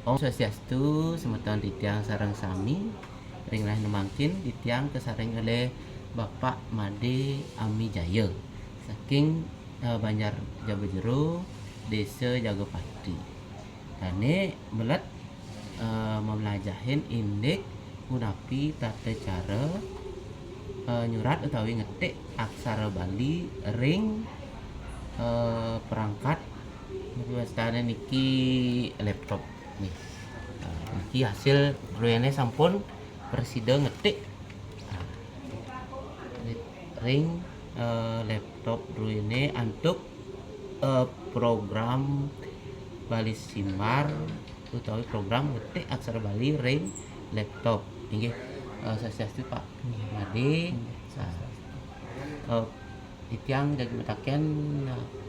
Om Swastiastu, semeton titiang sareng sami, ringlah nemangkin titiang kesareng oleh Bapak Made Ami Jaya, saking Banjar Jawa Jero, Desa Jagopati. Kane melet memelajahin indik munapi tata cara nyurat utawi ngetik aksara Bali ring perangkat wastane niki laptop nih. Niki hasil ruyane sampun presida ngetik ring laptop ruyane untuk program Bali Simar utawi program ngetik aksara Bali ring laptop. Nggih, swastiastu Pak Made. Titiang jadi metaken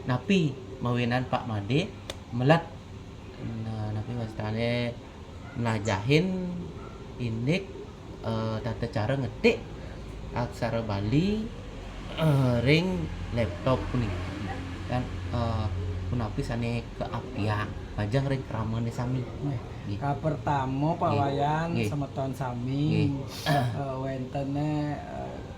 napi mawinan Pak Made melat napi wastane melajahin indik tata cara ngetik aksara Bali ring laptop kuning dan punapi sane keabdian pajang ring kramane sami. Pertama Pak Wayan semeton sami wentene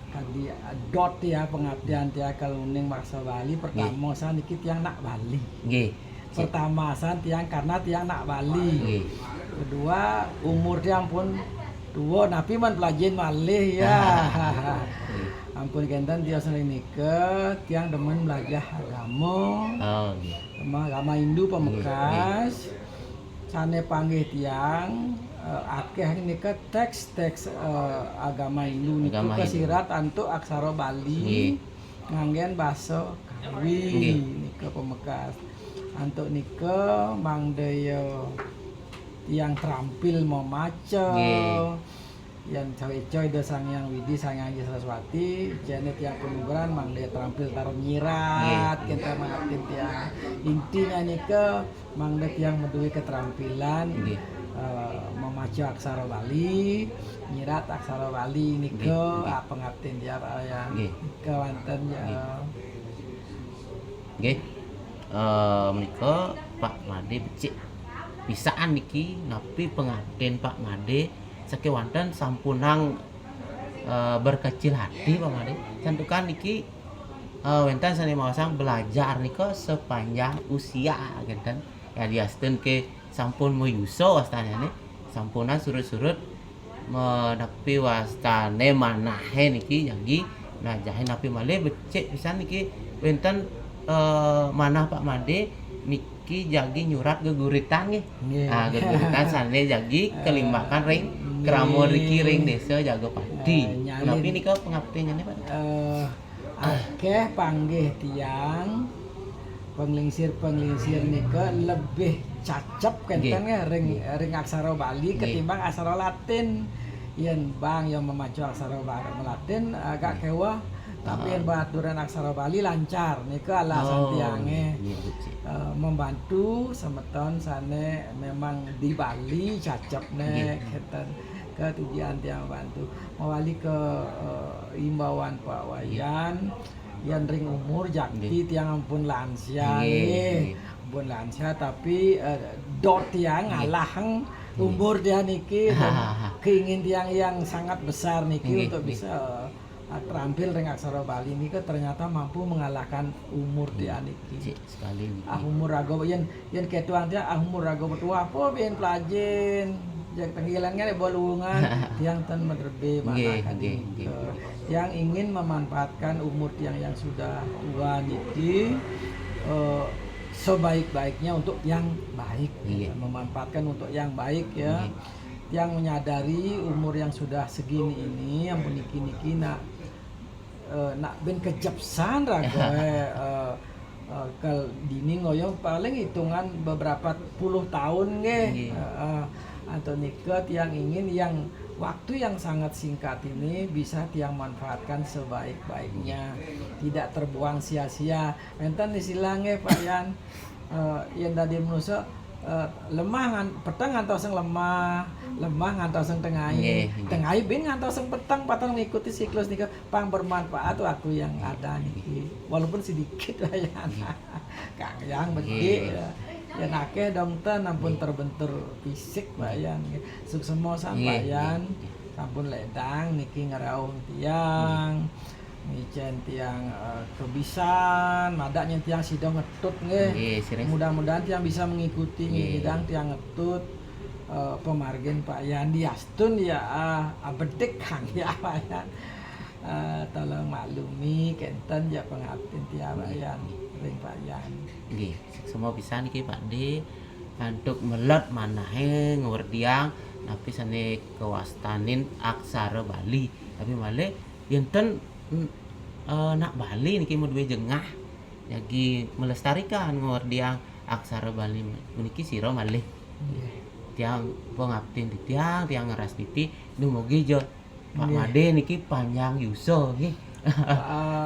kadi dot ya pengabdian tia kaluning maksa Bali pertama san iki tiang nak Bali. Nggih. Pertama san tiang karena tiang nak Bali. Nggih. Kedua umur dia ampun tua napi man pelajin malih ya. Ampun kenten dia sering nikah tiang demen belajar agama. Oh nggih. Agama Hindu Pamekasan. Sane panggih tiang akeh nika teks agama Hindu niku kesirat antuk aksara Bali nganggen basa Kawi nika Pamekasan antuk nika mangdaya tiang terampil memaca yang cawe-cawe do Sangyang Widi Sangyang Saraswati jane tiang penugaran mangdaya terampil taruh nyirat kita mangatin tiang intinya nika mangdaya tiang menduwe keterampilan memaca aksara Bali, nyirat aksara Bali nika pengabdian dia yang nika wonten ya. Nggih. Menika Pak Made becik pisaan niki napi pengabdian Pak Made saking wonten sampunang berkecil hati Pak Made. Santukan niki wonten sane mawasang belajar nika sepanjang usia genten ya diasten ke sampun moyuso wastanane sampunan surut-surut menapi wastane manahe niki jagi najahe napi malih becik pisan niki wonten manah Pak Made niki jagi nyurat geguritan nggih. Ah geguritan sane jagi kelimbakan ring kramo riki ring desa Jagopati. Napi nika pengabdiane Pak? Akeh panggih tiang penglingsir nika lebih cacep kenten ring aksara Bali ketimbang aksara Latin. Yen bang yang memacu aksara Latin agak kewah tapi yen baturan aksara Bali lancar nika alasan tiange membantu semeton sane memang di Bali cacepne kenten ke tujuan tiang bantu mewali ke imbauan Pak Wayan yang ring umur jakti tiang ampun lansia ampun lansia tapi dot tiang ngalah umur dia niki keingin tiang yang sangat besar niki untuk bisa terampil ring aksara Bali niki ternyata mampu mengalahkan umur dia niki sekali umur rago yen ketuang dia umur rago betua apa bien pelajin jak tenggilannya bolungan tiang ten medrebe mana yang ingin memanfaatkan umur tiang yang sudah tua niki sebaik-baiknya untuk yang baik memanfaatkan untuk yang baik ya yang menyadari umur yang sudah segini ini yang niki nak ben kejepsan rago kal dini ngoyong paling hitungan beberapa puluh tahun nggih atau nikah yang ingin yang waktu yang sangat singkat ini bisa tiang manfaatkan sebaik-baiknya tidak terbuang sia-sia enten isilangnya Pak Yan yang tadi manusia lemah petang ngantoseng lemah ngantoseng tengahi ben ngantoseng petang patang mengikuti siklus nika pang bermanfaat tuh aku yang ada niki walaupun sedikit lah ya Kang yang gede yang akeh dong ten ampun terbentur fisik bayan suksemo sampeyan sampun ledang niki ngerawung tiang ngicen tiang kebisan madaknya tiang sidang ngetut nggih mudah-mudahan tiang bisa mengikuti ngidang tiang ngetut pemargen Pak Yan diastun ya bedek kang ya Pak Yan tolong maklumi kenten ya pengabdin tiang Pak Yan ring Pak Yan nggih semua bisa niki Pak De untuk melet manahe ngwerdiang tapi sane kewastanin aksara Bali tapi malih yen nak Bali niki mau duwe jengah lagi melestarikan ngwerdiang aksara Bali niki sira malih tiang pengabdin di tiang ngeras titi dumugi jo Pak Made niki panjang yuso nggih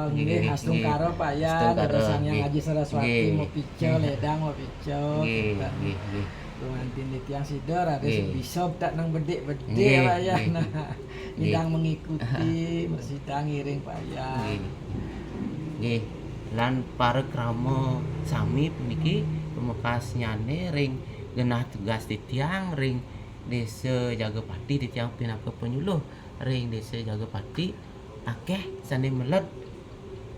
nggih hastung karo Pak Yan terusan yang Haji Saraswati mau pico ledang mau pico nggih Pengantin di tiang sidor ada bisa tak nang bedek-bedek Pak Yan ngidang mengikuti bersidang ngiring Pak Yan nggih lan para krama sami puniki pemekas nyane ring genah tugas di tiang ring desa Jagapati di tiang pinaka penyuluh ring desa Jagapati akeh sane melet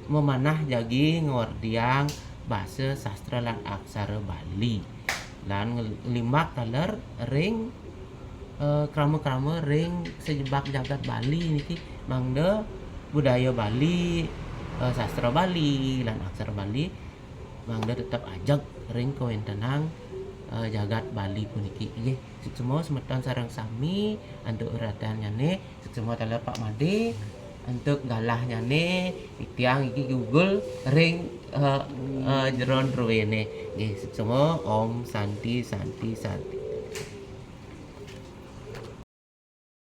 memanah jagi ngordiang bahasa sastra lan aksara Bali lan limak kaler ring krama-krama ring sejebak jagat Bali niki mangda budaya Bali sastra Bali lan aksara Bali mangda tetap ajak ring kawentenang jagat Bali puniki nggih semua semeton sareng sami untuk uratan nyane semua taler Pak Made untuk galah nyane tiang iki Google ring jeron ruwene nggih semua Om Santi